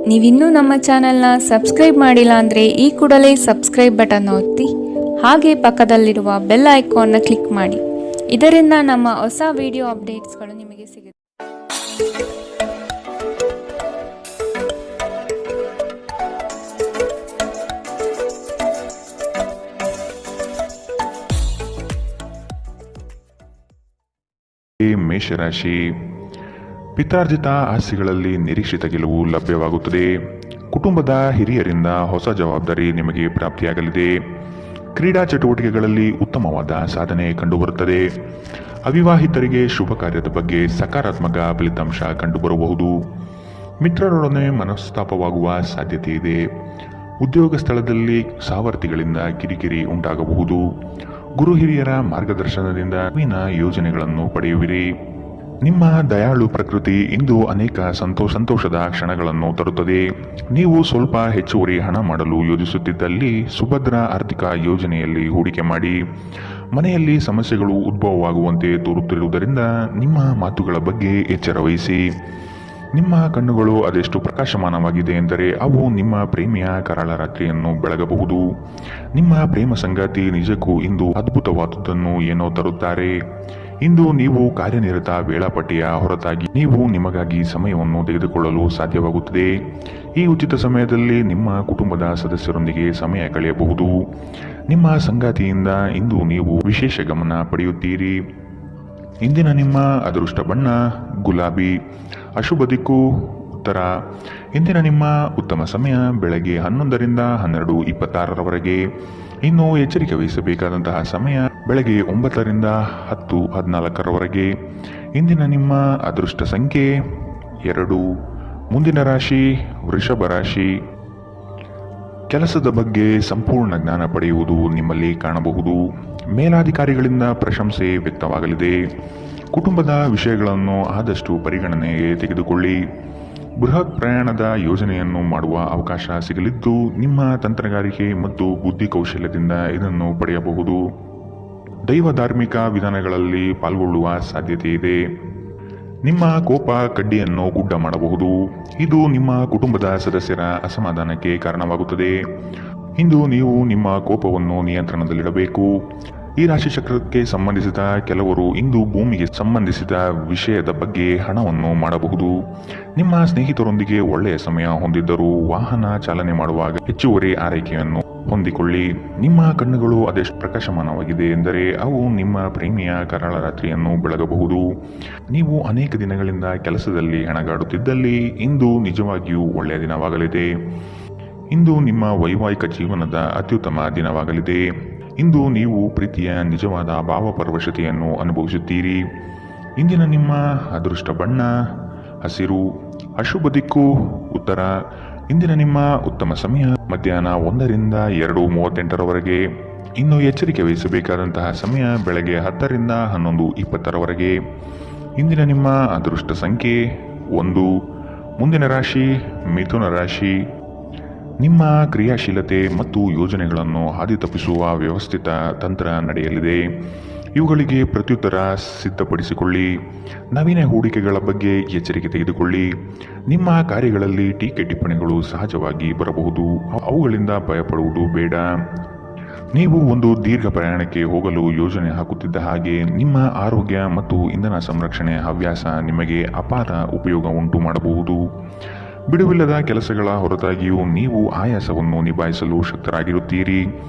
ನೀವಿನ್ನೂ ನಮ್ಮ ಚಾನೆಲ್ನ ಸಬ್ಸ್ಕ್ರೈಬ್ ಮಾಡಿಲ್ಲ ಅಂದರೆ ಈ ಕೂಡಲೇ ಸಬ್ಸ್ಕ್ರೈಬ್ ಬಟನ್ ಒತ್ತಿ ಹಾಗೆ ಪಕ್ಕದಲ್ಲಿರುವ ಬೆಲ್ ಐಕಾನ್ನ ಕ್ಲಿಕ್ ಮಾಡಿ. ಇದರಿಂದ ನಮ್ಮ ಹೊಸ ವಿಡಿಯೋ ಅಪ್ಡೇಟ್ಸ್ಗಳು ನಿಮಗೆ ಸಿಗುತ್ತೆ. ಮೇಷರಾಶಿ, ಪಿತ್ರಾರ್ಜಿತ ಆಸ್ತಿಗಳಲ್ಲಿ ನಿರೀಕ್ಷಿತ ಗೆಲುವು ಲಭ್ಯವಾಗುತ್ತದೆ. ಕುಟುಂಬದ ಹಿರಿಯರಿಂದ ಹೊಸ ಜವಾಬ್ದಾರಿ ನಿಮಗೆ ಪ್ರಾಪ್ತಿಯಾಗಲಿದೆ. ಕ್ರೀಡಾ ಚಟುವಟಿಕೆಗಳಲ್ಲಿ ಉತ್ತಮವಾದ ಸಾಧನೆ ಕಂಡುಬರುತ್ತದೆ. ಅವಿವಾಹಿತರಿಗೆ ಶುಭ ಕಾರ್ಯದ ಬಗ್ಗೆ ಸಕಾರಾತ್ಮಕ ಫಲಿತಾಂಶ ಕಂಡುಬರಬಹುದು. ಮಿತ್ರರೊಡನೆ ಮನಸ್ತಾಪವಾಗುವ ಸಾಧ್ಯತೆ ಇದೆ. ಉದ್ಯೋಗ ಸ್ಥಳದಲ್ಲಿ ಸಹವರ್ತಿಗಳಿಂದ ಕಿರಿಕಿರಿ ಉಂಟಾಗಬಹುದು. ಗುರು ಹಿರಿಯರ ಮಾರ್ಗದರ್ಶನದಿಂದ ನವೀನ ಯೋಜನೆಗಳನ್ನು ಪಡೆಯುವಿರಿ. ನಿಮ್ಮ ದಯಾಳು ಪ್ರಕೃತಿ ಇಂದು ಅನೇಕ ಸಂತೋಷದ ಕ್ಷಣಗಳನ್ನು ತರುತ್ತದೆ. ನೀವು ಸ್ವಲ್ಪ ಹೆಚ್ಚುವರಿ ಹಣ ಮಾಡಲು ಯೋಜಿಸುತ್ತಿದ್ದಲ್ಲಿ ಸುಭದ್ರ ಆರ್ಥಿಕ ಯೋಜನೆಯಲ್ಲಿ ಹೂಡಿಕೆ ಮಾಡಿ. ಮನೆಯಲ್ಲಿ ಸಮಸ್ಯೆಗಳು ಉದ್ಭವವಾಗುವಂತೆ ತೋರುತ್ತಿರುವುದರಿಂದ ನಿಮ್ಮ ಮಾತುಗಳ ಬಗ್ಗೆ ಎಚ್ಚರ ವಹಿಸಿ. ನಿಮ್ಮ ಕಣ್ಣುಗಳು ಅದೆಷ್ಟು ಪ್ರಕಾಶಮಾನವಾಗಿದೆ ಎಂದರೆ ಅವು ನಿಮ್ಮ ಪ್ರೇಮಿಯ ಕರಾಳ ರಾತ್ರಿಯನ್ನು ಬೆಳಗಬಹುದು. ನಿಮ್ಮ ಪ್ರೇಮ ಸಂಗಾತಿ ನಿಜಕ್ಕೂ ಇಂದು ಅದ್ಭುತವಾದುದನ್ನು ಏನೋ ತರುತ್ತಾರೆ. ಇಂದು ನೀವು ಕಾರ್ಯನಿರತ ವೇಳಾಪಟ್ಟಿಯ ಹೊರತಾಗಿ ನೀವು ನಿಮಗಾಗಿ ಸಮಯವನ್ನು ತೆಗೆದುಕೊಳ್ಳಲು ಸಾಧ್ಯವಾಗುತ್ತದೆ. ಈ ಉಚಿತ ಸಮಯದಲ್ಲಿ ನಿಮ್ಮ ಕುಟುಂಬದ ಸದಸ್ಯರೊಂದಿಗೆ ಸಮಯ ಕಳೆಯಬಹುದು. ನಿಮ್ಮ ಸಂಗಾತಿಯಿಂದ ಇಂದು ನೀವು ವಿಶೇಷ ಗಮನ ಪಡೆಯುತ್ತೀರಿ. ಇಂದಿನ ನಿಮ್ಮ ಅದೃಷ್ಟ ಬಣ್ಣ ಗುಲಾಬಿ, ಅಶುಭ ದಿಕ್ಕು ಉತ್ತರ. ಇಂದಿನ ನಿಮ್ಮ ಉತ್ತಮ ಸಮಯ ಬೆಳಗ್ಗೆ 11ರಿಂದ 12:26ರವರೆಗೆ. ಇನ್ನು ಎಚ್ಚರಿಕೆ ವಹಿಸಬೇಕಾದಂತಹ ಸಮಯ ಬೆಳಗ್ಗೆ 9ರಿಂದ 10:14ರವರೆಗೆ. ಇಂದಿನ ನಿಮ್ಮ ಅದೃಷ್ಟ ಸಂಖ್ಯೆ 2. ಮುಂದಿನ ರಾಶಿ ವೃಷಭ ರಾಶಿ. ಕೆಲಸದ ಬಗ್ಗೆ ಸಂಪೂರ್ಣ ಜ್ಞಾನ ಪಡೆಯುವುದು ನಿಮ್ಮಲ್ಲಿ ಕಾಣಬಹುದು. ಮೇಲಾಧಿಕಾರಿಗಳಿಂದ ಪ್ರಶಂಸೆ ವ್ಯಕ್ತವಾಗಲಿದೆ. ಕುಟುಂಬದ ವಿಷಯಗಳನ್ನು ಆದಷ್ಟು ಪರಿಗಣನೆಗೆ ತೆಗೆದುಕೊಳ್ಳಿ. ಬೃಹತ್ ಪ್ರಯಾಣದ ಯೋಜನೆಯನ್ನು ಮಾಡುವ ಅವಕಾಶ ಸಿಗಲಿದ್ದು ನಿಮ್ಮ ತಂತ್ರಗಾರಿಕೆ ಮತ್ತು ಬುದ್ಧಿ ಕೌಶಲ್ಯದಿಂದ ಇದನ್ನು ಪಡೆಯಬಹುದು. ದೈವ ಧಾರ್ಮಿಕ ವಿಧಾನಗಳಲ್ಲಿ ಪಾಲ್ಗೊಳ್ಳುವ ಸಾಧ್ಯತೆ ಇದೆ. ನಿಮ್ಮ ಕೋಪ ಕಡ್ಡಿಯನ್ನು ಗುಡ್ಡ ಮಾಡಬಹುದು. ಇದು ನಿಮ್ಮ ಕುಟುಂಬದ ಸದಸ್ಯರ ಅಸಮಾಧಾನಕ್ಕೆ ಕಾರಣವಾಗುತ್ತದೆ. ಇಂದು ನೀವು ನಿಮ್ಮ ಕೋಪವನ್ನು ನಿಯಂತ್ರಣದಲ್ಲಿಡಬೇಕು. ಈ ರಾಶಿ ಚಕ್ರಕ್ಕೆ ಸಂಬಂಧಿಸಿದ ಕೆಲವರು ಇಂದು ಭೂಮಿಗೆ ಸಂಬಂಧಿಸಿದ ವಿಷಯದ ಬಗ್ಗೆ ಹಣವನ್ನು ಮಾಡಬಹುದು. ನಿಮ್ಮ ಸ್ನೇಹಿತರೊಂದಿಗೆ ಒಳ್ಳೆಯ ಸಮಯ ಹೊಂದಿದ್ದರೂ ವಾಹನ ಚಾಲನೆ ಮಾಡುವಾಗ ಹೆಚ್ಚುವರಿ ಆರೈಕೆಯನ್ನು ಹೊಂದಿಕೊಳ್ಳಿ. ನಿಮ್ಮ ಕಣ್ಣುಗಳು ಅದೆಷ್ಟು ಪ್ರಕಾಶಮಾನವಾಗಿದೆ ಎಂದರೆ ಅವು ನಿಮ್ಮ ಪ್ರೇಮಿಯ ಕರಾಳ ರಾತ್ರಿಯನ್ನು ಬೆಳಗಬಹುದು. ನೀವು ಅನೇಕ ದಿನಗಳಿಂದ ಕೆಲಸದಲ್ಲಿ ಹೆಣಗಾಡುತ್ತಿದ್ದಲ್ಲಿ ಇಂದು ನಿಜವಾಗಿಯೂ ಒಳ್ಳೆಯ ದಿನವಾಗಲಿದೆ. ಇಂದು ನಿಮ್ಮ ವೈವಾಹಿಕ ಜೀವನದ ಅತ್ಯುತ್ತಮ ದಿನವಾಗಲಿದೆ. ಇಂದು ನೀವು ಪ್ರೀತಿಯ ನಿಜವಾದ ಭಾವಪರವಶತೆಯನ್ನು ಅನುಭವಿಸುತ್ತೀರಿ. ಇಂದಿನ ನಿಮ್ಮ ಅದೃಷ್ಟ ಬಣ್ಣ ಹಸಿರು, ಅಶುಭ ದಿಕ್ಕು ಉತ್ತರ. ಇಂದಿನ ನಿಮ್ಮ ಉತ್ತಮ ಸಮಯ ಮಧ್ಯಾಹ್ನ 1ರಿಂದ 2:38ರವರೆಗೆ. ಇನ್ನು ಎಚ್ಚರಿಕೆ ವಹಿಸಬೇಕಾದಂತಹ ಸಮಯ ಬೆಳಗ್ಗೆ 10ರಿಂದ 11:20ರವರೆಗೆ. ಇಂದಿನ ನಿಮ್ಮ ಅದೃಷ್ಟ ಸಂಖ್ಯೆ 1. ಮುಂದಿನ ರಾಶಿ ಮಿಥುನ ರಾಶಿ. ನಿಮ್ಮ ಕ್ರಿಯಾಶೀಲತೆ ಮತ್ತು ಯೋಜನೆಗಳನ್ನು ಹಾದಿ ತಪ್ಪಿಸುವ ವ್ಯವಸ್ಥಿತ ತಂತ್ರ ನಡೆಯಲಿದೆ. ಇವುಗಳಿಗೆ ಪ್ರತ್ಯುತ್ತರ ಸಿದ್ಧಪಡಿಸಿಕೊಳ್ಳಿ. ನವೀನ ಹೂಡಿಕೆಗಳ ಬಗ್ಗೆ ಎಚ್ಚರಿಕೆ ತೆಗೆದುಕೊಳ್ಳಿ. ನಿಮ್ಮ ಕಾರ್ಯಗಳಲ್ಲಿ ಟೀಕೆ ಟಿಪ್ಪಣಿಗಳು ಸಹಜವಾಗಿ ಬರಬಹುದು. ಅವುಗಳಿಂದ ಭಯಪಡುವುದು ಬೇಡ. ನೀವು ಒಂದು ದೀರ್ಘ ಪ್ರಯಾಣಕ್ಕೆ ಹೋಗಲು ಯೋಜನೆ ಹಾಕುತ್ತಿದ್ದ ಹಾಗೆ ನಿಮ್ಮ ಆರೋಗ್ಯ ಮತ್ತು ಇಂಧನ ಸಂರಕ್ಷಣೆ ಹವ್ಯಾಸ ನಿಮಗೆ ಅಪಾರ ಉಪಯೋಗ ಉಂಟು ಮಾಡಬಹುದು. ಬಿಡುವಿಲ್ಲದ ಕೆಲಸಗಳ ಹೊರತಾಗಿಯೂ ನೀವು ಆಯಾಸವನ್ನು ನಿಭಾಯಿಸಲು ಶಕ್ತರಾಗಿರುತ್ತೀರಿ.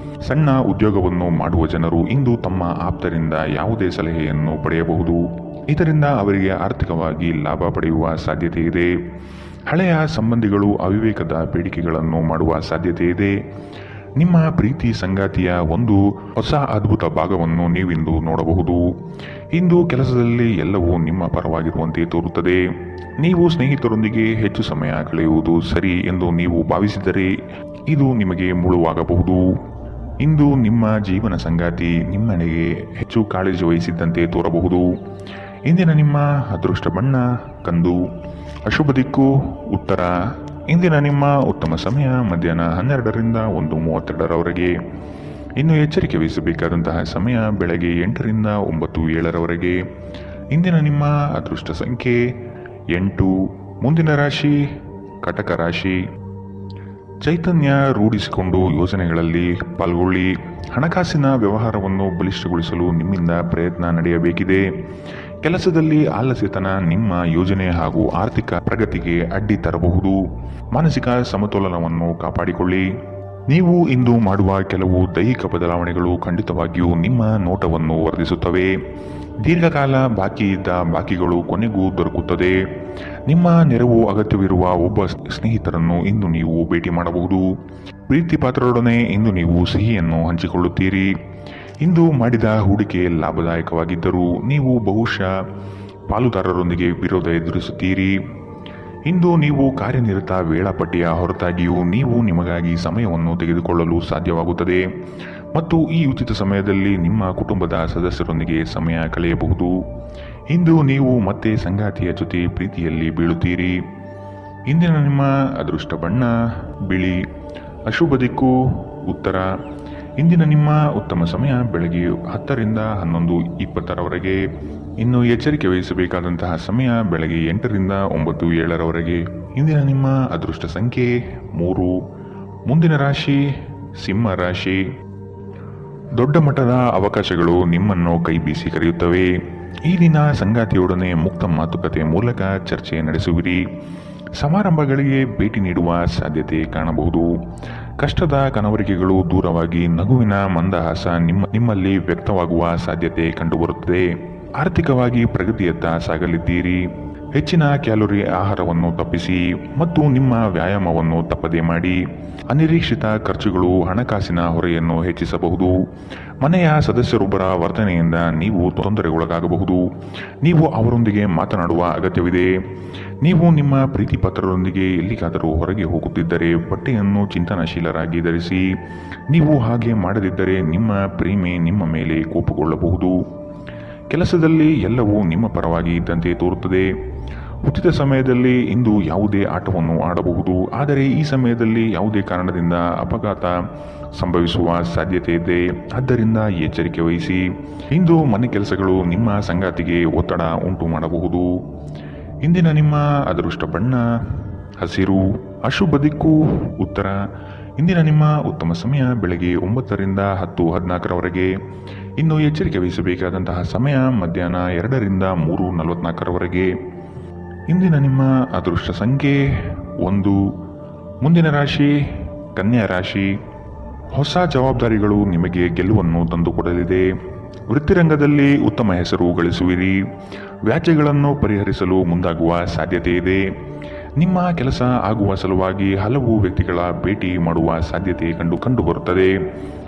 ಸಣ್ಣ ಉದ್ಯೋಗವನ್ನು ಮಾಡುವ ಜನರು ಇಂದು ತಮ್ಮ ಆಪ್ತರಿಂದ ಯಾವುದೇ ಸಲಹೆಯನ್ನು ಪಡೆಯಬಹುದು. ಇದರಿಂದ ಅವರಿಗೆ ಆರ್ಥಿಕವಾಗಿ ಲಾಭ ಪಡೆಯುವ ಸಾಧ್ಯತೆ ಇದೆ. ಹಳೆಯ ಸಂಬಂಧಿಗಳು ಅವಿವೇಕದ ಬೇಡಿಕೆಗಳನ್ನು ಮಾಡುವ ಸಾಧ್ಯತೆ ಇದೆ. ನಿಮ್ಮ ಪ್ರೀತಿ ಸಂಗಾತಿಯ ಒಂದು ಹೊಸ ಅದ್ಭುತ ಭಾಗವನ್ನು ನೀವಿಂದು ನೋಡಬಹುದು. ಇಂದು ಕೆಲಸದಲ್ಲಿ ಎಲ್ಲವೂ ನಿಮ್ಮ ಪರವಾಗಿರುವಂತೆ ತೋರುತ್ತದೆ. ನೀವು ಸ್ನೇಹಿತರೊಂದಿಗೆ ಹೆಚ್ಚು ಸಮಯ ಕಳೆಯುವುದು ಸರಿ ಎಂದು ನೀವು ಭಾವಿಸಿದರೆ ಇದು ನಿಮಗೆ ಮುಳುವಾಗಬಹುದು. ಇಂದು ನಿಮ್ಮ ಜೀವನ ಸಂಗಾತಿ ನಿಮ್ಮೆಡೆಗೆ ಹೆಚ್ಚು ಕಾಳಜಿ ವಹಿಸಿದ್ದಂತೆ ತೋರಬಹುದು. ಇಂದಿನ ನಿಮ್ಮ ಅದೃಷ್ಟ ಬಣ್ಣ ಕಂದು, ಅಶುಭ ದಿಕ್ಕು ಉತ್ತರ. ಇಂದಿನ ನಿಮ್ಮ ಉತ್ತಮ ಸಮಯ ಮಧ್ಯಾಹ್ನ 12ರಿಂದ 1:32ರವರೆಗೆ. ಇನ್ನು ಎಚ್ಚರಿಕೆ ವಹಿಸಬೇಕಾದಂತಹ ಸಮಯ ಬೆಳಗ್ಗೆ 8ರಿಂದ 9:07ರವರೆಗೆ. ಇಂದಿನ ನಿಮ್ಮ ಅದೃಷ್ಟ ಸಂಖ್ಯೆ 8. ಮುಂದಿನ ರಾಶಿ ಕಟಕ ರಾಶಿ. ಚೈತನ್ಯ ರೂಢಿಸಿಕೊಂಡು ಯೋಜನೆಗಳಲ್ಲಿ ಪಾಲ್ಗೊಳ್ಳಿ. ಹಣಕಾಸಿನ ವ್ಯವಹಾರವನ್ನು ಬಲಿಷ್ಠಗೊಳಿಸಲು ನಿಮ್ಮಿಂದ ಪ್ರಯತ್ನ ನಡೆಯಬೇಕಿದೆ. ಕೆಲಸದಲ್ಲಿ ಆಲಸ್ಯತನ ನಿಮ್ಮ ಯೋಜನೆ ಹಾಗೂ ಆರ್ಥಿಕ ಪ್ರಗತಿಗೆ ಅಡ್ಡಿ ತರಬಹುದು. ಮಾನಸಿಕ ಸಮತೋಲನವನ್ನು ಕಾಪಾಡಿಕೊಳ್ಳಿ. ನೀವು ಇಂದು ಮಾಡುವ ಕೆಲವು ದೈಹಿಕ ಬದಲಾವಣೆಗಳು ಖಂಡಿತವಾಗಿಯೂ ನಿಮ್ಮ ನೋಟವನ್ನು ವರ್ಧಿಸುತ್ತವೆ. ದೀರ್ಘಕಾಲ ಬಾಕಿ ಇದ್ದ ಬಾಕಿಗಳು ಕೊನೆಗೂ ದೊರಕುತ್ತದೆ. ನಿಮ್ಮ ನೆರವು ಅಗತ್ಯವಿರುವ ಒಬ್ಬ ಸ್ನೇಹಿತರನ್ನು ಇಂದು ನೀವು ಭೇಟಿ ಮಾಡಬಹುದು. ಪ್ರೀತಿ ಪಾತ್ರರೊಡನೆ ಇಂದು ನೀವು ಸಿಹಿಯನ್ನು ಹಂಚಿಕೊಳ್ಳುತ್ತೀರಿ. ಇಂದು ಮಾಡಿದ ಹೂಡಿಕೆ ಲಾಭದಾಯಕವಾಗಿದ್ದರೂ ನೀವು ಬಹುಶಃ ಪಾಲುದಾರರೊಂದಿಗೆ ವಿರೋಧ ಎದುರಿಸುತ್ತೀರಿ. ಇಂದು ನೀವು ಕಾರ್ಯನಿರತ ವೇಳಾಪಟ್ಟಿಯ ಹೊರತಾಗಿಯೂ ನೀವು ನಿಮಗಾಗಿ ಸಮಯವನ್ನು ತೆಗೆದುಕೊಳ್ಳಲು ಸಾಧ್ಯವಾಗುತ್ತದೆ ಮತ್ತು ಈ ಉಚಿತ ಸಮಯದಲ್ಲಿ ನಿಮ್ಮ ಕುಟುಂಬದ ಸದಸ್ಯರೊಂದಿಗೆ ಸಮಯ ಕಳೆಯಬಹುದು. ಇಂದು ನೀವು ಮತ್ತೆ ಸಂಗಾತಿಯ ಜೊತೆ ಪ್ರೀತಿಯಲ್ಲಿ ಬೀಳುತ್ತೀರಿ. ಇಂದಿನ ನಿಮ್ಮ ಅದೃಷ್ಟ ಬಣ್ಣ ಬಿಳಿ. ಅಶುಭ ದಿಕ್ಕು ಉತ್ತರ. ಇಂದಿನ ನಿಮ್ಮ ಉತ್ತಮ ಸಮಯ ಬೆಳಗ್ಗೆ 10 ರಿಂದ 11:20 ಇನ್ನು ಎಚ್ಚರಿಕೆ ವಹಿಸಬೇಕಾದಂತಹ ಸಮಯ ಬೆಳಗ್ಗೆ 8 ರಿಂದ 9:07 ಇಂದಿನ ನಿಮ್ಮ ಅದೃಷ್ಟ ಸಂಖ್ಯೆ 3. ಮುಂದಿನ ರಾಶಿ ಸಿಂಹ ರಾಶಿ. ದೊಡ್ಡ ಮಟ್ಟದ ಅವಕಾಶಗಳು ನಿಮ್ಮನ್ನು ಕೈ ಬೀಸಿ ಕರೆಯುತ್ತವೆ. ಈ ದಿನ ಸಂಗಾತಿಯೊಡನೆ ಮುಕ್ತ ಮಾತುಕತೆ ಮೂಲಕ ಚರ್ಚೆ ನಡೆಸುವಿರಿ. ಸಮಾರಂಭಗಳಿಗೆ ಭೇಟಿ ನೀಡುವ ಸಾಧ್ಯತೆ ಕಾಣಬಹುದು. ಕಷ್ಟದ ಕನವರಿಕೆಗಳು ದೂರವಾಗಿ ನಗುವಿನ ಮಂದಹಾಸ ನಿಮ್ಮಲ್ಲಿ ವ್ಯಕ್ತವಾಗುವ ಸಾಧ್ಯತೆ ಕಂಡುಬರುತ್ತದೆ. ಆರ್ಥಿಕವಾಗಿ ಪ್ರಗತಿಯತ್ತ ಸಾಗಲಿದ್ದೀರಿ. ಹೆಚ್ಚಿನ ಕ್ಯಾಲೋರಿ ಆಹಾರವನ್ನು ತಪ್ಪಿಸಿ ಮತ್ತು ನಿಮ್ಮ ವ್ಯಾಯಾಮವನ್ನು ತಪ್ಪದೇ ಮಾಡಿ. ಅನಿರೀಕ್ಷಿತ ಖರ್ಚುಗಳು ಹಣಕಾಸಿನ ಹೊರೆಯನ್ನು ಹೆಚ್ಚಿಸಬಹುದು. ಮನೆಯ ಸದಸ್ಯರೊಬ್ಬರ ವರ್ತನೆಯಿಂದ ನೀವು ತೊಂದರೆಗೊಳಗಾಗಬಹುದು. ನೀವು ಅವರೊಂದಿಗೆ ಮಾತನಾಡುವ ಅಗತ್ಯವಿದೆ. ನೀವು ನಿಮ್ಮ ಪ್ರೀತಿ ಪಾತ್ರರೊಂದಿಗೆ ಎಲ್ಲಿಗಾದರೂ ಹೊರಗೆ ಹೋಗುತ್ತಿದ್ದರೆ ಬಟ್ಟೆಯನ್ನು ಚಿಂತನಶೀಲರಾಗಿ ಧರಿಸಿ. ನೀವು ಹಾಗೆ ಮಾಡದಿದ್ದರೆ ನಿಮ್ಮ ಪ್ರೇಮಿ ನಿಮ್ಮ ಮೇಲೆ ಕೋಪಗೊಳ್ಳಬಹುದು. ಕೆಲಸದಲ್ಲಿ ಎಲ್ಲವೂ ನಿಮ್ಮ ಪರವಾಗಿ ಇದ್ದಂತೆ ತೋರುತ್ತದೆ. ಉಚಿತ ಸಮಯದಲ್ಲಿ ಇಂದು ಯಾವುದೇ ಆಟವನ್ನು ಆಡಬಹುದು, ಆದರೆ ಈ ಸಮಯದಲ್ಲಿ ಯಾವುದೇ ಕಾರಣದಿಂದ ಅಪಘಾತ ಸಂಭವಿಸುವ ಸಾಧ್ಯತೆ ಇದೆ. ಆದ್ದರಿಂದ ಎಚ್ಚರಿಕೆ ವಹಿಸಿ. ಇಂದು ಮನೆ ಕೆಲಸಗಳು ನಿಮ್ಮ ಸಂಗಾತಿಗೆ ಒತ್ತಡ ಉಂಟು ಮಾಡಬಹುದು. ಇಂದಿನ ನಿಮ್ಮ ಅದೃಷ್ಟ ಬಣ್ಣ ಹಸಿರು. ಅಶುಭ ದಿಕ್ಕು ಉತ್ತರ. ಇಂದಿನ ನಿಮ್ಮ ಉತ್ತಮ ಸಮಯ ಬೆಳಗ್ಗೆ 9 ರಿಂದ 10:14 ಇನ್ನು ಎಚ್ಚರಿಕೆ ವಹಿಸಬೇಕಾದಂತಹ ಸಮಯ ಮಧ್ಯಾಹ್ನ 2 ರಿಂದ 3:44 ಇಂದಿನ ನಿಮ್ಮ ಅದೃಷ್ಟ ಸಂಖ್ಯೆ 1. ಮುಂದಿನ ರಾಶಿ ಕನ್ಯಾ ರಾಶಿ. ಹೊಸ ಜವಾಬ್ದಾರಿಗಳು ನಿಮಗೆ ಗೆಲುವನ್ನು ತಂದುಕೊಡಲಿದೆ. ವೃತ್ತಿರಂಗದಲ್ಲಿ ಉತ್ತಮ ಹೆಸರು ಗಳಿಸುವಿರಿ. ವ್ಯಾಜ್ಯಗಳನ್ನು ಪರಿಹರಿಸಲು ಮುಂದಾಗುವ ಸಾಧ್ಯತೆ ಇದೆ. ನಿಮ್ಮ ಕೆಲಸ ಆಗುವ ಸಲುವಾಗಿ ಹಲವು ವ್ಯಕ್ತಿಗಳ ಭೇಟಿ ಮಾಡುವ ಸಾಧ್ಯತೆ ಕಂಡುಬರುತ್ತದೆ.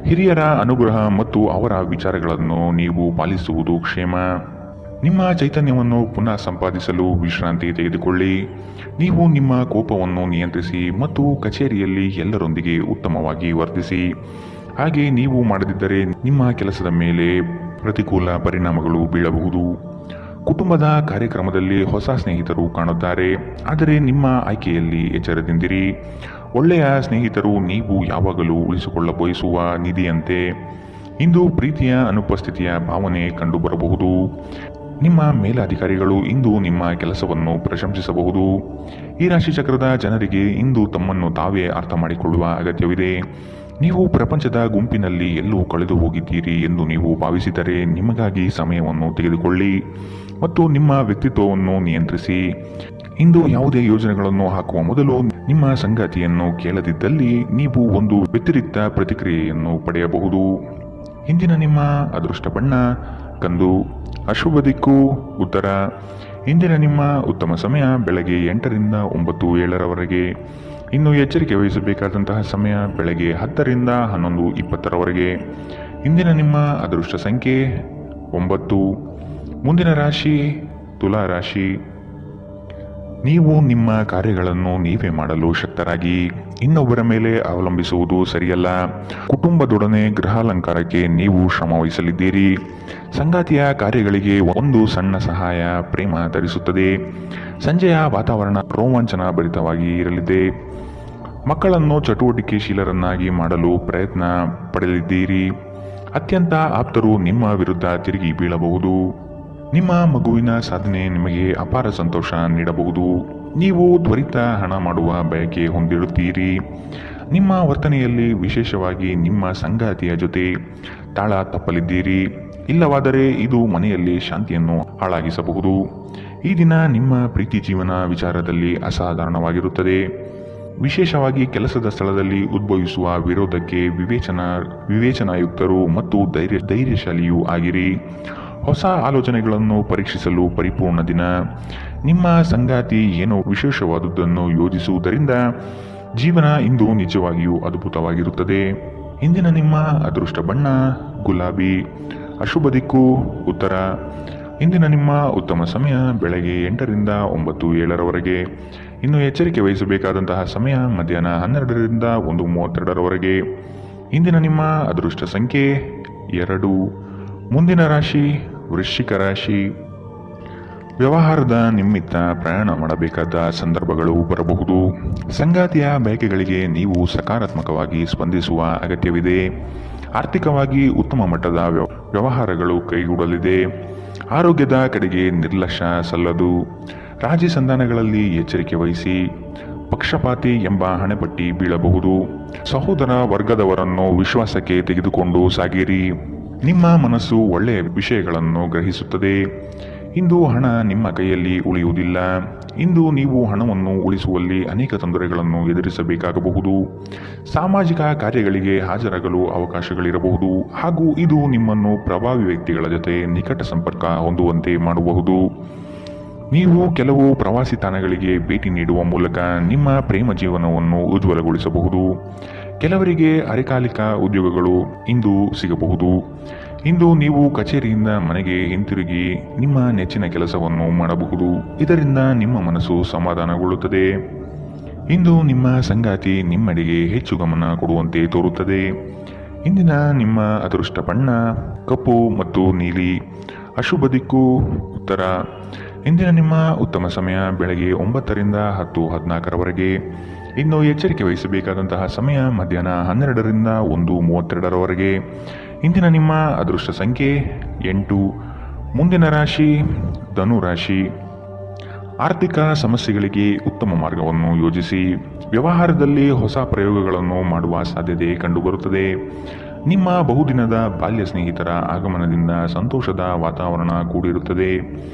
ಹಿರಿಯರ ಅನುಗ್ರಹ ಮತ್ತು ಅವರ ವಿಚಾರಗಳನ್ನು ನೀವು ಪಾಲಿಸುವುದು ಕ್ಷೇಮ. ನಿಮ್ಮ ಚೈತನ್ಯವನ್ನು ಪುನಃ ಸಂಪಾದಿಸಲು ವಿಶ್ರಾಂತಿ ತೆಗೆದುಕೊಳ್ಳಿ. ನೀವು ನಿಮ್ಮ ಕೋಪವನ್ನು ನಿಯಂತ್ರಿಸಿ ಮತ್ತು ಕಚೇರಿಯಲ್ಲಿ ಎಲ್ಲರೊಂದಿಗೆ ಉತ್ತಮವಾಗಿ ವರ್ತಿಸಿ. ಹಾಗೆ ನೀವು ಮಾಡದಿದ್ದರೆ ನಿಮ್ಮ ಕೆಲಸದ ಮೇಲೆ ಪ್ರತಿಕೂಲ ಪರಿಣಾಮಗಳು ಬೀಳಬಹುದು. ಕುಟುಂಬದ ಕಾರ್ಯಕ್ರಮದಲ್ಲಿ ಹೊಸ ಸ್ನೇಹಿತರು ಕಾಣುತ್ತಾರೆ, ಆದರೆ ನಿಮ್ಮ ಆಯ್ಕೆಯಲ್ಲಿ ಎಚ್ಚರದಿಂದಿರಿ. ಒಳ್ಳೆಯ ಸ್ನೇಹಿತರು ನೀವು ಯಾವಾಗಲೂ ಉಳಿಸಿಕೊಳ್ಳ ಬಯಸುವ ನಿಧಿಯಂತೆ. ಇಂದು ಪ್ರೀತಿಯ ಅನುಪಸ್ಥಿತಿಯ ಭಾವನೆ ಕಂಡುಬರಬಹುದು. ನಿಮ್ಮ ಮೇಲಾಧಿಕಾರಿಗಳು ಇಂದು ನಿಮ್ಮ ಕೆಲಸವನ್ನು ಪ್ರಶಂಸಿಸಬಹುದು. ಈ ರಾಶಿಚಕ್ರದ ಜನರಿಗೆ ಇಂದು ತಮ್ಮನ್ನು ತಾವೇ ಅರ್ಥ ಮಾಡಿಕೊಳ್ಳುವ ಅಗತ್ಯವಿದೆ. ನೀವು ಪ್ರಪಂಚದ ಗುಂಪಿನಲ್ಲಿ ಎಲ್ಲೂ ಕಳೆದು ಹೋಗಿದ್ದೀರಿ ಎಂದು ನೀವು ಭಾವಿಸಿದರೆ ನಿಮಗಾಗಿ ಸಮಯವನ್ನು ತೆಗೆದುಕೊಳ್ಳಿ ಮತ್ತು ನಿಮ್ಮ ವ್ಯಕ್ತಿತ್ವವನ್ನು ನಿಯಂತ್ರಿಸಿ. ಇಂದು ಯಾವುದೇ ಯೋಜನೆಗಳನ್ನು ಹಾಕುವ ಮೊದಲು ನಿಮ್ಮ ಸಂಗಾತಿಯನ್ನು ಕೇಳದಿದ್ದಲ್ಲಿ ನೀವು ಒಂದು ವ್ಯತಿರಿಕ್ತ ಪ್ರತಿಕ್ರಿಯೆಯನ್ನು ಪಡೆಯಬಹುದು. ಇಂದಿನ ನಿಮ್ಮ ಅದೃಷ್ಟ ಬಣ್ಣ ಕಂದು. ಅಶುಭ ದಿಕ್ಕು ಉತ್ತರ. ಇಂದಿನ ನಿಮ್ಮ ಉತ್ತಮ ಸಮಯ ಬೆಳಗ್ಗೆ 8 ರಿಂದ 9:07 ಇನ್ನು ಎಚ್ಚರಿಕೆ ವಹಿಸಬೇಕಾದಂತಹ ಸಮಯ ಬೆಳಗ್ಗೆ 10 ರಿಂದ 11:20 ಇಂದಿನ ನಿಮ್ಮ ಅದೃಷ್ಟ ಸಂಖ್ಯೆ 9. ಮುಂದಿನ ರಾಶಿ ತುಲಾ ರಾಶಿ. ನೀವು ನಿಮ್ಮ ಕಾರ್ಯಗಳನ್ನು ನೀವೇ ಮಾಡಲು ಶಕ್ತರಾಗಿ ಇನ್ನೊಬ್ಬರ ಮೇಲೆ ಅವಲಂಬಿಸುವುದು ಸರಿಯಲ್ಲ. ಕುಟುಂಬದೊಡನೆ ಗೃಹಾಲಂಕಾರಕ್ಕೆ ನೀವು ಶ್ರಮ ವಹಿಸಲಿದ್ದೀರಿ. ಸಂಗಾತಿಯ ಕಾರ್ಯಗಳಿಗೆ ಒಂದು ಸಣ್ಣ ಸಹಾಯ ಪ್ರೇಮ ತರಿಸುತ್ತದೆ. ಸಂಜೆಯ ವಾತಾವರಣ ರೋಮಾಂಚನ ಭರಿತವಾಗಿ ಇರಲಿದೆ. ಮಕ್ಕಳನ್ನು ಚಟುವಟಿಕೆಶೀಲರನ್ನಾಗಿ ಮಾಡಲು ಪ್ರಯತ್ನ ಪಡೆಯಲಿದ್ದೀರಿ. ಅತ್ಯಂತ ಆಪ್ತರು ನಿಮ್ಮ ವಿರುದ್ಧ ತಿರುಗಿ ಬೀಳಬಹುದು. ನಿಮ್ಮ ಮಗುವಿನ ಸಾಧನೆ ನಿಮಗೆ ಅಪಾರ ಸಂತೋಷ ನೀಡಬಹುದು. ನೀವು ತ್ವರಿತ ಹಣ ಮಾಡುವ ಬಯಕೆ ಹೊಂದಿರುತ್ತೀರಿ. ನಿಮ್ಮ ವರ್ತನೆಯಲ್ಲಿ ವಿಶೇಷವಾಗಿ ನಿಮ್ಮ ಸಂಗಾತಿಯ ಜೊತೆ ತಾಳ ತಪ್ಪಲಿದ್ದೀರಿ. ಇಲ್ಲವಾದರೆ ಇದು ಮನೆಯಲ್ಲಿ ಶಾಂತಿಯನ್ನು ಹಾಳಾಗಿಸಬಹುದು. ಈ ದಿನ ನಿಮ್ಮ ಪ್ರೀತಿ ಜೀವನ ವಿಚಾರದಲ್ಲಿ ಅಸಾಧಾರಣವಾಗಿರುತ್ತದೆ. ವಿಶೇಷವಾಗಿ ಕೆಲಸದ ಸ್ಥಳದಲ್ಲಿ ಉದ್ಭವಿಸುವ ವಿರೋಧಕ್ಕೆ ವಿವೇಚನಾಯುಕ್ತರು ಮತ್ತು ಧೈರ್ಯಶಾಲಿಯೂ ಆಗಿರಿ. ಹೊಸ ಆಲೋಚನೆಗಳನ್ನು ಪರೀಕ್ಷಿಸಲು ಪರಿಪೂರ್ಣ ದಿನ. ನಿಮ್ಮ ಸಂಗಾತಿ ಏನೋ ವಿಶೇಷವಾದುದನ್ನು ಯೋಜಿಸುವುದರಿಂದ ಜೀವನ ಇಂದು ನಿಜವಾಗಿಯೂ ಅದ್ಭುತವಾಗಿರುತ್ತದೆ. ಇಂದಿನ ನಿಮ್ಮ ಅದೃಷ್ಟ ಬಣ್ಣ ಗುಲಾಬಿ. ಅಶುಭ ದಿಕ್ಕು ಉತ್ತರ. ಇಂದಿನ ನಿಮ್ಮ ಉತ್ತಮ ಸಮಯ ಬೆಳಗ್ಗೆ 8ರಿಂದ 9:07 ಇನ್ನು ಎಚ್ಚರಿಕೆ ವಹಿಸಬೇಕಾದಂತಹ ಸಮಯ ಮಧ್ಯಾಹ್ನ 12ರಿಂದ 1:32 ಇಂದಿನ ನಿಮ್ಮ ಅದೃಷ್ಟ ಸಂಖ್ಯೆ 2. ಮುಂದಿನ ರಾಶಿ ವೃಶ್ಚಿಕ ರಾಶಿ. ವ್ಯವಹಾರದ ನಿಮಿತ್ತ ಪ್ರಯಾಣ ಮಾಡಬೇಕಾದ ಸಂದರ್ಭಗಳು ಬರಬಹುದು. ಸಂಗಾತಿಯ ಬಯಕೆಗಳಿಗೆ ನೀವು ಸಕಾರಾತ್ಮಕವಾಗಿ ಸ್ಪಂದಿಸುವ ಅಗತ್ಯವಿದೆ. ಆರ್ಥಿಕವಾಗಿ ಉತ್ತಮ ಮಟ್ಟದ ವ್ಯವಹಾರಗಳು ಕೈಗೂಡಲಿದೆ. ಆರೋಗ್ಯದ ಕಡೆಗೆ ನಿರ್ಲಕ್ಷ್ಯ ಸಲ್ಲದು. ರಾಜಿ ಸಂಧಾನಗಳಲ್ಲಿ ಎಚ್ಚರಿಕೆ ವಹಿಸಿ. ಪಕ್ಷಪಾತಿ ಎಂಬ ಹಣೆಪಟ್ಟಿ ಬೀಳಬಹುದು. ಸಹೋದರ ವರ್ಗದವರನ್ನು ವಿಶ್ವಾಸಕ್ಕೆ ತೆಗೆದುಕೊಂಡು ಸಾಗಿರಿ. ನಿಮ್ಮ ಮನಸ್ಸು ಒಳ್ಳೆಯ ವಿಷಯಗಳನ್ನು ಗ್ರಹಿಸುತ್ತದೆ. ಇಂದು ಹಣ ನಿಮ್ಮ ಕೈಯಲ್ಲಿ ಉಳಿಯುವುದಿಲ್ಲ. ಇಂದು ನೀವು ಹಣವನ್ನು ಉಳಿಸುವಲ್ಲಿ ಅನೇಕ ತೊಂದರೆಗಳನ್ನು ಎದುರಿಸಬೇಕಾಗಬಹುದು. ಸಾಮಾಜಿಕ ಕಾರ್ಯಗಳಿಗೆ ಹಾಜರಾಗಲು ಅವಕಾಶಗಳಿರಬಹುದು ಹಾಗೂ ಇದು ನಿಮ್ಮನ್ನು ಪ್ರಭಾವಿ ವ್ಯಕ್ತಿಗಳ ಜೊತೆ ನಿಕಟ ಸಂಪರ್ಕ ಹೊಂದುವಂತೆ ಮಾಡಬಹುದು. ನೀವು ಕೆಲವು ಪ್ರವಾಸಿ ತಾಣಗಳಿಗೆ ಭೇಟಿ ನೀಡುವ ಮೂಲಕ ನಿಮ್ಮ ಪ್ರೇಮ ಜೀವನವನ್ನು ಉಜ್ವಲಗೊಳಿಸಬಹುದು. ಕೆಲವರಿಗೆ ಅರೆಕಾಲಿಕ ಉದ್ಯೋಗಗಳು ಇಂದು ಸಿಗಬಹುದು. ಇಂದು ನೀವು ಕಚೇರಿಯಿಂದ ಮನೆಗೆ ಹಿಂತಿರುಗಿ ನಿಮ್ಮ ನೆಚ್ಚಿನ ಕೆಲಸವನ್ನು ಮಾಡಬಹುದು. ಇದರಿಂದ ನಿಮ್ಮ ಮನಸ್ಸು ಸಮಾಧಾನಗೊಳ್ಳುತ್ತದೆ. ಇಂದು ನಿಮ್ಮ ಸಂಗಾತಿ ನಿಮ್ಮೆಡೆಗೆ ಹೆಚ್ಚು ಗಮನ ಕೊಡುವಂತೆ ತೋರುತ್ತದೆ. ಇಂದಿನ ನಿಮ್ಮ ಅದೃಷ್ಟ ಬಣ್ಣ ಕಪ್ಪು ಮತ್ತು ನೀಲಿ. ಅಶುಭ ದಿಕ್ಕು ಉತ್ತರ. ಇಂದಿನ ನಿಮ್ಮ ಉತ್ತಮ ಸಮಯ ಬೆಳಗ್ಗೆ 9ರಿಂದ 10:14 ಇನ್ನು ಎಚ್ಚರಿಕೆ ವಹಿಸಬೇಕಾದಂತಹ ಸಮಯ ಮಧ್ಯಾಹ್ನ 12ರಿಂದ 1:32 ಇಂದಿನ ನಿಮ್ಮ ಅದೃಷ್ಟ ಸಂಖ್ಯೆ 8. ಮುಂದಿನ ರಾಶಿ ಧನು ರಾಶಿ. ಆರ್ಥಿಕ ಸಮಸ್ಯೆಗಳಿಗೆ ಉತ್ತಮ ಮಾರ್ಗವನ್ನು ಯೋಜಿಸಿ. ವ್ಯವಹಾರದಲ್ಲಿ ಹೊಸ ಪ್ರಯೋಗಗಳನ್ನು ಮಾಡುವ ಸಾಧ್ಯತೆ ಕಂಡುಬರುತ್ತದೆ. ನಿಮ್ಮ ಬಹುದಿನದ ಬಾಲ್ಯ ಸ್ನೇಹಿತರ ಆಗಮನದಿಂದ ಸಂತೋಷದ ವಾತಾವರಣ ಕೂಡಿರುತ್ತದೆ.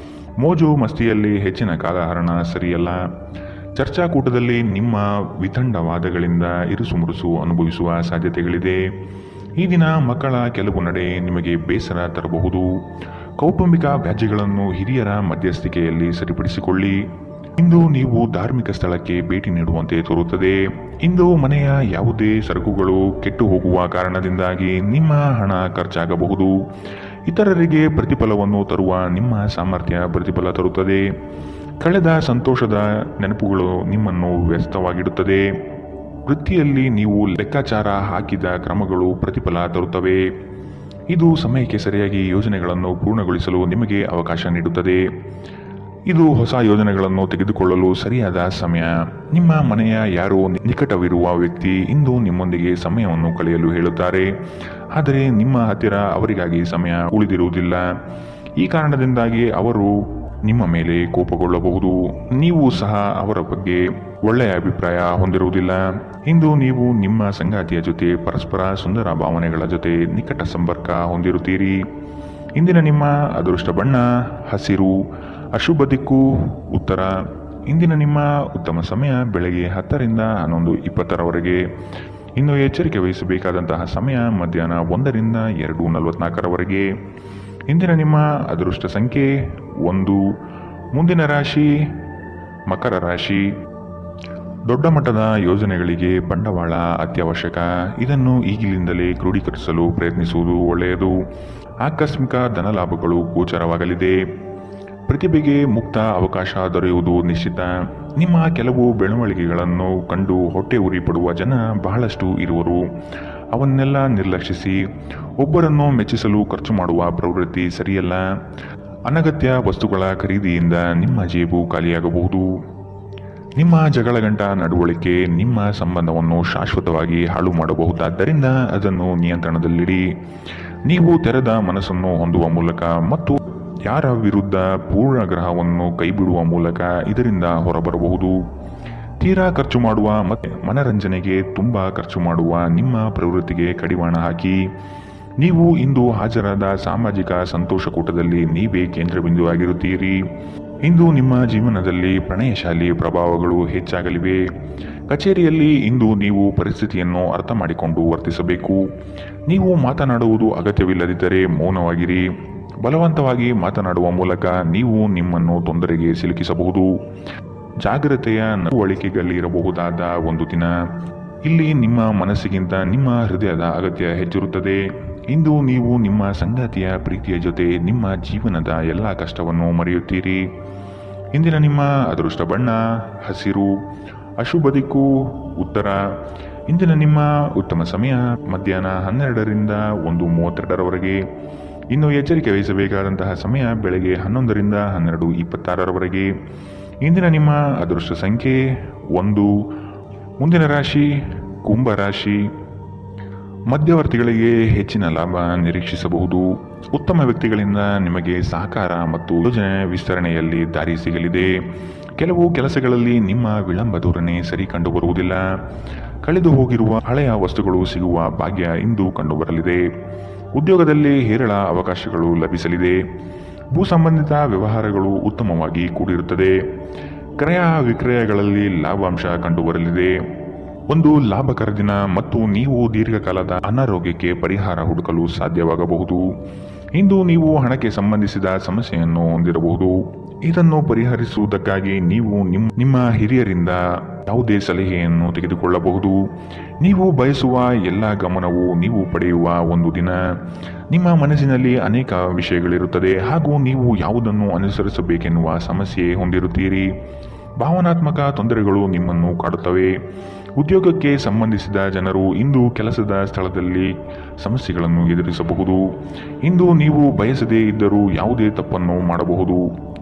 ಮೋಜು ಮಸ್ತಿಯಲ್ಲಿ ಹೆಚ್ಚಿನ ಕಾಲಹರಣ ಸರಿಯಲ್ಲ. ಚರ್ಚಾಕೂಟದಲ್ಲಿ ನಿಮ್ಮ ವಿತಂಡವಾದಗಳಿಂದ ಇರುಸುಮುರುಸು ಅನುಭವಿಸುವ ಸಾಧ್ಯತೆಗಳಿದೆ. ಈ ದಿನ ಮಕ್ಕಳ ಕೆಲವು ನಡೆ ನಿಮಗೆ ಬೇಸರ ತರಬಹುದು. ಕೌಟುಂಬಿಕ ವ್ಯಾಜ್ಯಗಳನ್ನು ಹಿರಿಯರ ಮಧ್ಯಸ್ಥಿಕೆಯಲ್ಲಿ ಸರಿಪಡಿಸಿಕೊಳ್ಳಿ. ಇಂದು ನೀವು ಧಾರ್ಮಿಕ ಸ್ಥಳಕ್ಕೆ ಭೇಟಿ ನೀಡುವಂತೆ ತೋರುತ್ತದೆ. ಇಂದು ಮನೆಯ ಯಾವುದೇ ಸರಕುಗಳು ಕೆಟ್ಟು ಹೋಗುವ ಕಾರಣದಿಂದಾಗಿ ನಿಮ್ಮ ಹಣ ಖರ್ಚಾಗಬಹುದು. ಇತರರಿಗೆ ಪ್ರತಿಫಲವನ್ನು ತರುವ ನಿಮ್ಮ ಸಾಮರ್ಥ್ಯ ಪ್ರತಿಫಲ ತರುತ್ತದೆ. ಕಳೆದ ಸಂತೋಷದ ನೆನಪುಗಳು ನಿಮ್ಮನ್ನು ವ್ಯಸ್ತವಾಗಿಡುತ್ತದೆ. ವೃತ್ತಿಯಲ್ಲಿ ನೀವು ಲೆಕ್ಕಾಚಾರ ಹಾಕಿದ ಕ್ರಮಗಳು ಪ್ರತಿಫಲ ತರುತ್ತವೆ. ಇದು ಸಮಯಕ್ಕೆ ಸರಿಯಾಗಿ ಯೋಜನೆಗಳನ್ನು ಪೂರ್ಣಗೊಳಿಸಲು ನಿಮಗೆ ಅವಕಾಶ ನೀಡುತ್ತದೆ. ಇದು ಹೊಸ ಯೋಜನೆಗಳನ್ನು ತೆಗೆದುಕೊಳ್ಳಲು ಸರಿಯಾದ ಸಮಯ. ನಿಮ್ಮ ಮನೆಯ ಯಾರೋ ನಿಕಟವಿರುವ ವ್ಯಕ್ತಿ ಇಂದು ನಿಮ್ಮೊಂದಿಗೆ ಸಮಯವನ್ನು ಕಳೆಯಲು ಹೇಳುತ್ತಾರೆ. ಆದರೆ ನಿಮ್ಮ ಹತ್ತಿರ ಅವರಿಗಾಗಿ ಸಮಯ ಉಳಿದಿರುವುದಿಲ್ಲ. ಈ ಕಾರಣದಿಂದಾಗಿ ಅವರು ನಿಮ್ಮ ಮೇಲೆ ಕೋಪಗೊಳ್ಳಬಹುದು. ನೀವು ಸಹ ಅವರ ಬಗ್ಗೆ ಒಳ್ಳೆಯ ಅಭಿಪ್ರಾಯ ಹೊಂದಿರುವುದಿಲ್ಲ. ಇಂದು ನೀವು ನಿಮ್ಮ ಸಂಗಾತಿಯ ಜೊತೆ ಪರಸ್ಪರ ಸುಂದರ ಭಾವನೆಗಳ ಜೊತೆ ನಿಕಟ ಸಂಪರ್ಕ ಹೊಂದಿರುತ್ತೀರಿ. ಇಂದಿನ ನಿಮ್ಮ ಅದೃಷ್ಟ ಬಣ್ಣ ಹಸಿರು. ಅಶುಭ ದಿಕ್ಕು ಉತ್ತರ. ಇಂದಿನ ನಿಮ್ಮ ಉತ್ತಮ ಸಮಯ ಬೆಳಗ್ಗೆ 10ರಿಂದ 11:20 ಇನ್ನು ಎಚ್ಚರಿಕೆ ವಹಿಸಬೇಕಾದಂತಹ ಸಮಯ ಮಧ್ಯಾಹ್ನ 1ರಿಂದ 2:44 ಇಂದಿನ ನಿಮ್ಮ ಅದೃಷ್ಟ ಸಂಖ್ಯೆ 1. ಮುಂದಿನ ರಾಶಿ ಮಕರ ರಾಶಿ. ದೊಡ್ಡ ಮಟ್ಟದ ಯೋಜನೆಗಳಿಗೆ ಬಂಡವಾಳ ಅತ್ಯವಶ್ಯಕ. ಇದನ್ನು ಈಗಿನಿಂದಲೇ ಕ್ರೋಢೀಕರಿಸಲು ಪ್ರಯತ್ನಿಸುವುದು ಒಳ್ಳೆಯದು. ಆಕಸ್ಮಿಕ ಧನಲಾಭಗಳು ಗೋಚರವಾಗಲಿದೆ. ಪ್ರತಿಭೆಗೆ ಮುಕ್ತ ಅವಕಾಶ ದೊರೆಯುವುದು ನಿಶ್ಚಿತ. ನಿಮ್ಮ ಕೆಲವು ಬೆಳವಣಿಗೆಗಳನ್ನು ಕಂಡು ಹೊಟ್ಟೆ ಉರಿ ಪಡುವ ಜನ ಬಹಳಷ್ಟು ಇರುವರು. ಅವನ್ನೆಲ್ಲ ನಿರ್ಲಕ್ಷಿಸಿ. ಒಬ್ಬರನ್ನು ಮೆಚ್ಚಿಸಲು ಖರ್ಚು ಮಾಡುವ ಪ್ರವೃತ್ತಿ ಸರಿಯಲ್ಲ. ಅನಗತ್ಯ ವಸ್ತುಗಳ ಖರೀದಿಯಿಂದ ನಿಮ್ಮ ಜೇಬು ಖಾಲಿಯಾಗಬಹುದು. ನಿಮ್ಮ ಜಗಳಗಂಟ ನಡವಳಿಕೆ ನಿಮ್ಮ ಸಂಬಂಧವನ್ನು ಶಾಶ್ವತವಾಗಿ ಹಾಳು ಮಾಡಬಹುದಾದ್ದರಿಂದ ಅದನ್ನು ನಿಯಂತ್ರಣದಲ್ಲಿಡಿ. ನೀವು ತೆರೆದ ಮನಸ್ಸನ್ನು ಹೊಂದುವ ಮೂಲಕ ಮತ್ತು ಯಾರ ವಿರುದ್ಧ ಪೂರ್ಣ ಗ್ರಹವನ್ನು ಕೈಬಿಡುವ ಮೂಲಕ ಇದರಿಂದ ಹೊರಬರಬಹುದು. ತೀರಾ ಖರ್ಚು ಮಾಡುವ ಮತ್ತು ಮನರಂಜನೆಗೆ ತುಂಬ ಖರ್ಚು ಮಾಡುವ ನಿಮ್ಮ ಪ್ರವೃತ್ತಿಗೆ ಕಡಿವಾಣ ಹಾಕಿ. ನೀವು ಇಂದು ಹಾಜರಾದ ಸಾಮಾಜಿಕ ಸಂತೋಷಕೂಟದಲ್ಲಿ ನೀವೇ ಕೇಂದ್ರಬಿಂದುವಾಗಿರುತ್ತೀರಿ. ಇಂದು ನಿಮ್ಮ ಜೀವನದಲ್ಲಿ ಪ್ರಣಯಶಾಲಿ ಪ್ರಭಾವಗಳು ಹೆಚ್ಚಾಗಲಿವೆ. ಕಚೇರಿಯಲ್ಲಿ ಇಂದು ನೀವು ಪರಿಸ್ಥಿತಿಯನ್ನು ಅರ್ಥ ಮಾಡಿಕೊಂಡು ವರ್ತಿಸಬೇಕು. ನೀವು ಮಾತನಾಡುವುದು ಅಗತ್ಯವಿಲ್ಲದಿದ್ದರೆ ಮೌನವಾಗಿರಿ. ಬಲವಂತವಾಗಿ ಮಾತನಾಡುವ ಮೂಲಕ ನೀವು ನಿಮ್ಮನ್ನು ತೊಂದರೆಗೆ ಸಿಲುಕಿಸಬಹುದು. ಜಾಗ್ರತೆಯ ನಡವಳಿಕೆಗಳಿರಬಹುದಾದ ಒಂದು ದಿನ. ಇಲ್ಲಿ ನಿಮ್ಮ ಮನಸ್ಸಿಗಿಂತ ನಿಮ್ಮ ಹೃದಯದ ಅಗತ್ಯ ಹೆಚ್ಚಿರುತ್ತದೆ. ಇಂದು ನೀವು ನಿಮ್ಮ ಸಂಗಾತಿಯ ಪ್ರೀತಿಯ ಜೊತೆ ನಿಮ್ಮ ಜೀವನದ ಎಲ್ಲ ಕಷ್ಟವನ್ನು ಮರೆಯುತ್ತೀರಿ. ಇಂದಿನ ನಿಮ್ಮ ಅದೃಷ್ಟ ಬಣ್ಣ ಹಸಿರು. ಅಶುಭ ದಿಕ್ಕು ಉತ್ತರ. ಇಂದಿನ ನಿಮ್ಮ ಉತ್ತಮ ಸಮಯ ಮಧ್ಯಾಹ್ನ 12ರಿಂದ 1:32ರವರೆಗೆ. ಇನ್ನು ಎಚ್ಚರಿಕೆ ವಹಿಸಬೇಕಾದಂತಹ ಸಮಯ ಬೆಳಗ್ಗೆ 11ರಿಂದ 12:26ರವರೆಗೆ. ಇಂದಿನ ನಿಮ್ಮ ಅದೃಷ್ಟ ಸಂಖ್ಯೆ 1. ಮುಂದಿನ ರಾಶಿ ಕುಂಭರಾಶಿ. ಮಧ್ಯವರ್ತಿಗಳಿಗೆ ಹೆಚ್ಚಿನ ಲಾಭ ನಿರೀಕ್ಷಿಸಬಹುದು. ಉತ್ತಮ ವ್ಯಕ್ತಿಗಳಿಂದ ನಿಮಗೆ ಸಹಕಾರ ಮತ್ತು ಯೋಜನೆ ವಿಸ್ತರಣೆಯಲ್ಲಿ ದಾರಿ ಸಿಗಲಿದೆ. ಕೆಲವು ಕೆಲಸಗಳಲ್ಲಿ ನಿಮ್ಮ ವಿಳಂಬ ಧೋರಣೆ ಸರಿ ಕಂಡುಬರುವುದಿಲ್ಲ. ಕಳೆದು ಹೋಗಿರುವ ಹಳೆಯ ವಸ್ತುಗಳು ಸಿಗುವ ಭಾಗ್ಯ ಇಂದು ಕಂಡುಬರಲಿದೆ. ಉದ್ಯೋಗದಲ್ಲಿ ಹೇರಳ ಅವಕಾಶಗಳು ಲಭಿಸಲಿದೆ. ಭೂ ಸಂಬಂಧಿತ ವ್ಯವಹಾರಗಳು ಉತ್ತಮವಾಗಿ ಕೂಡಿರುತ್ತದೆ. ಕ್ರಯ ವಿಕ್ರಯಗಳಲ್ಲಿ ಲಾಭಾಂಶ ಕಂಡುಬರಲಿದೆ. ಒಂದು ಲಾಭಕರ ದಿನ ಮತ್ತು ನೀವು ದೀರ್ಘಕಾಲದ ಅನಾರೋಗ್ಯಕ್ಕೆ ಪರಿಹಾರ ಹುಡುಕಲು ಸಾಧ್ಯವಾಗಬಹುದು. ಇಂದು ನೀವು ಹಣಕ್ಕೆ ಸಂಬಂಧಿಸಿದ ಸಮಸ್ಯೆಯನ್ನು ಹೊಂದಿರಬಹುದು. ಇದನ್ನು ಪರಿಹರಿಸುವುದಕ್ಕಾಗಿ ನೀವು ನಿಮ್ಮ ಹಿರಿಯರಿಂದ ಯಾವುದೇ ಸಲಹೆಯನ್ನು ತೆಗೆದುಕೊಳ್ಳಬಹುದು. ನೀವು ಬಯಸುವ ಎಲ್ಲ ಗಮನವು ನೀವು ಪಡೆಯುವ ಒಂದು ದಿನ. ನಿಮ್ಮ ಮನಸ್ಸಿನಲ್ಲಿ ಅನೇಕ ವಿಷಯಗಳಿರುತ್ತದೆ ಹಾಗೂ ನೀವು ಯಾವುದನ್ನು ಅನುಸರಿಸಬೇಕೆನ್ನುವ ಸಮಸ್ಯೆ ಹೊಂದಿರುತ್ತೀರಿ. ಭಾವನಾತ್ಮಕ ತೊಂದರೆಗಳು ನಿಮ್ಮನ್ನು ಕಾಡುತ್ತವೆ. ಉದ್ಯೋಗಕ್ಕೆ ಸಂಬಂಧಿಸಿದ ಜನರು ಇಂದು ಕೆಲಸದ ಸ್ಥಳದಲ್ಲಿ ಸಮಸ್ಯೆಗಳನ್ನು ಎದುರಿಸಬಹುದು. ಇಂದು ನೀವು ಬಯಸದೇ ಇದ್ದರೂ ಯಾವುದೇ ತಪ್ಪನ್ನು ಮಾಡಬಹುದು.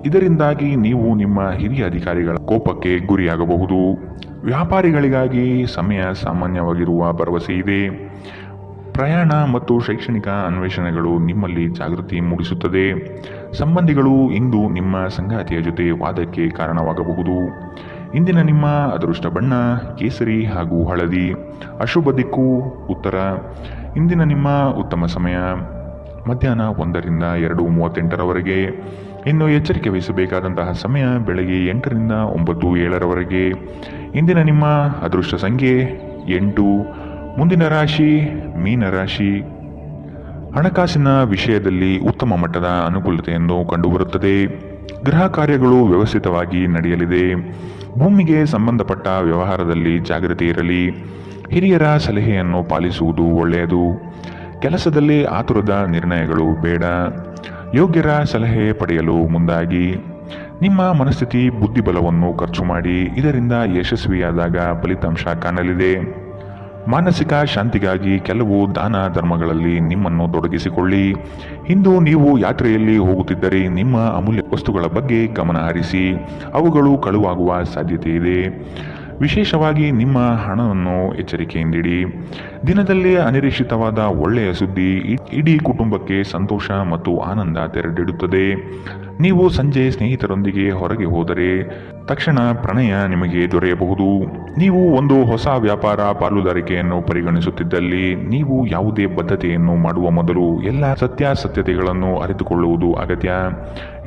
ಇದರಿಂದಾಗಿ ನೀವು ನಿಮ್ಮ ಹಿರಿಯ ಅಧಿಕಾರಿಗಳ ಕೋಪಕ್ಕೆ ಗುರಿಯಾಗಬಹುದು. ವ್ಯಾಪಾರಿಗಳಿಗಾಗಿ ಸಮಯ ಸಾಮಾನ್ಯವಾಗಿರುವ ಭರವಸೆ ಇದೆ. ಪ್ರಯಾಣ ಮತ್ತು ಶೈಕ್ಷಣಿಕ ಅನ್ವೇಷಣೆಗಳು ನಿಮ್ಮಲ್ಲಿ ಜಾಗೃತಿ ಮೂಡಿಸುತ್ತದೆ. ಸಂಬಂಧಿಗಳು ಇಂದು ನಿಮ್ಮ ಸಂಗಾತಿಯ ಜೊತೆ ವಾದಕ್ಕೆ ಕಾರಣವಾಗಬಹುದು. ಇಂದಿನ ನಿಮ್ಮ ಅದೃಷ್ಟ ಬಣ್ಣ ಕೇಸರಿ ಹಾಗೂ ಹಳದಿ. ಅಶುಭ ದಿಕ್ಕು ಉತ್ತರ. ಇಂದಿನ ನಿಮ್ಮ ಉತ್ತಮ ಸಮಯ ಮಧ್ಯಾಹ್ನ 1ರಿಂದ 2:38ರವರೆಗೆ. ಇನ್ನು ಎಚ್ಚರಿಕೆ ವಹಿಸಬೇಕಾದಂತಹ ಸಮಯ ಬೆಳಗ್ಗೆ 8ರಿಂದ 9:07ರವರೆಗೆ. ಇಂದಿನ ನಿಮ್ಮ ಅದೃಷ್ಟ ಸಂಖ್ಯೆ 8. ಮುಂದಿನ ರಾಶಿ ಮೀನರಾಶಿ. ಹಣಕಾಸಿನ ವಿಷಯದಲ್ಲಿ ಉತ್ತಮ ಮಟ್ಟದ ಅನುಕೂಲತೆಯನ್ನು ಕಂಡುಬರುತ್ತದೆ. ಗೃಹ ಕಾರ್ಯಗಳು ವ್ಯವಸ್ಥಿತವಾಗಿ ನಡೆಯಲಿದೆ. ಭೂಮಿಗೆ ಸಂಬಂಧಪಟ್ಟ ವ್ಯವಹಾರದಲ್ಲಿ ಜಾಗೃತಿ ಇರಲಿ. ಹಿರಿಯರ ಸಲಹೆಯನ್ನು ಪಾಲಿಸುವುದು ಒಳ್ಳೆಯದು. ಕೆಲಸದಲ್ಲಿ ಆತುರದ ನಿರ್ಣಯಗಳು ಬೇಡ. ಯೋಗ್ಯರ ಸಲಹೆ ಪಡೆಯಲು ಮುಂದಾಗಿ. ನಿಮ್ಮ ಮನಸ್ಥಿತಿ ಬುದ್ಧಿಬಲವನ್ನು ಖರ್ಚು ಮಾಡಿ. ಇದರಿಂದ ಯಶಸ್ವಿಯಾದಾಗ ಫಲಿತಾಂಶ ಕಾಣಲಿದೆ. ಮಾನಸಿಕ ಶಾಂತಿಗಾಗಿ ಕೆಲವು ದಾನ ಧರ್ಮಗಳಲ್ಲಿ ನಿಮ್ಮನ್ನು ತೊಡಗಿಸಿಕೊಳ್ಳಿ. ಇಂದು ನೀವು ಯಾತ್ರೆಯಲ್ಲಿ ಹೋಗುತ್ತಿದ್ದರೆ ನಿಮ್ಮ ಅಮೂಲ್ಯ ವಸ್ತುಗಳ ಬಗ್ಗೆ ಗಮನ ಹರಿಸಿ. ಅವುಗಳು ಕಳುವಾಗುವ ಸಾಧ್ಯತೆ ಇದೆ. ವಿಶೇಷವಾಗಿ ನಿಮ್ಮ ಹಣವನ್ನು ಎಚ್ಚರಿಕೆಯಿಂದಿಡಿ. ದಿನದಲ್ಲಿ ಅನಿರೀಕ್ಷಿತವಾದ ಒಳ್ಳೆಯ ಸುದ್ದಿ ಇಡೀ ಕುಟುಂಬಕ್ಕೆ ಸಂತೋಷ ಮತ್ತು ಆನಂದ ತೆರೆದಿಡುತ್ತದೆ. ನೀವು ಸಂಜೆ ಸ್ನೇಹಿತರೊಂದಿಗೆ ಹೊರಗೆ ಹೋದರೆ ತಕ್ಷಣ ಪ್ರಣಯ ನಿಮಗೆ ದೊರೆಯಬಹುದು. ನೀವು ಒಂದು ಹೊಸ ವ್ಯಾಪಾರ ಪಾಲುದಾರಿಕೆಯನ್ನು ಪರಿಗಣಿಸುತ್ತಿದ್ದಲ್ಲಿ ನೀವು ಯಾವುದೇ ಬದ್ಧತೆಯನ್ನು ಮಾಡುವ ಮೊದಲು ಎಲ್ಲ ಸತ್ಯಾಸತ್ಯತೆಗಳನ್ನು ಅರಿತುಕೊಳ್ಳುವುದು ಅಗತ್ಯ.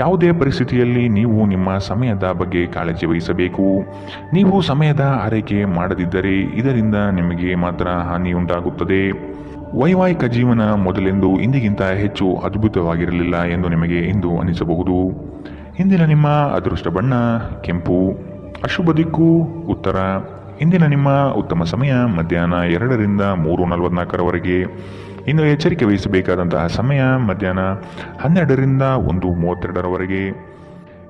ಯಾವುದೇ ಪರಿಸ್ಥಿತಿಯಲ್ಲಿ ನೀವು ನಿಮ್ಮ ಸಮಯದ ಬಗ್ಗೆ ಕಾಳಜಿ ವಹಿಸಬೇಕು. ನೀವು ಸಮಯದ ಆರೈಕೆ ಮಾಡದಿದ್ದರೆ ಇದರಿಂದ ನಿಮಗೆ ಮಾತ್ರ ಹಾನಿಯುಂಟಾಗುತ್ತದೆ. ವೈವಾಹಿಕ ಜೀವನ ಮೊದಲೆಂದು ಇಂದಿಗಿಂತ ಹೆಚ್ಚು ಅದ್ಭುತವಾಗಿರಲಿಲ್ಲ ಎಂದು ನಿಮಗೆ ಇಂದು ಅನಿಸಬಹುದು. ಇಂದಿನ ನಿಮ್ಮ ಅದೃಷ್ಟ ಬಣ್ಣ ಕೆಂಪು. ಅಶುಭ ದಿಕ್ಕು ಉತ್ತರ. ಇಂದಿನ ನಿಮ್ಮ ಉತ್ತಮ ಸಮಯ ಮಧ್ಯಾಹ್ನ 2ರಿಂದ 3:44ರವರೆಗೆ. ಇನ್ನು ಎಚ್ಚರಿಕೆ ವಹಿಸಬೇಕಾದಂತಹ ಸಮಯ ಮಧ್ಯಾಹ್ನ 12ರಿಂದ 1:32ರವರೆಗೆ.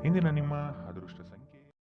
ಇಂದಿನ ನಿಮ್ಮ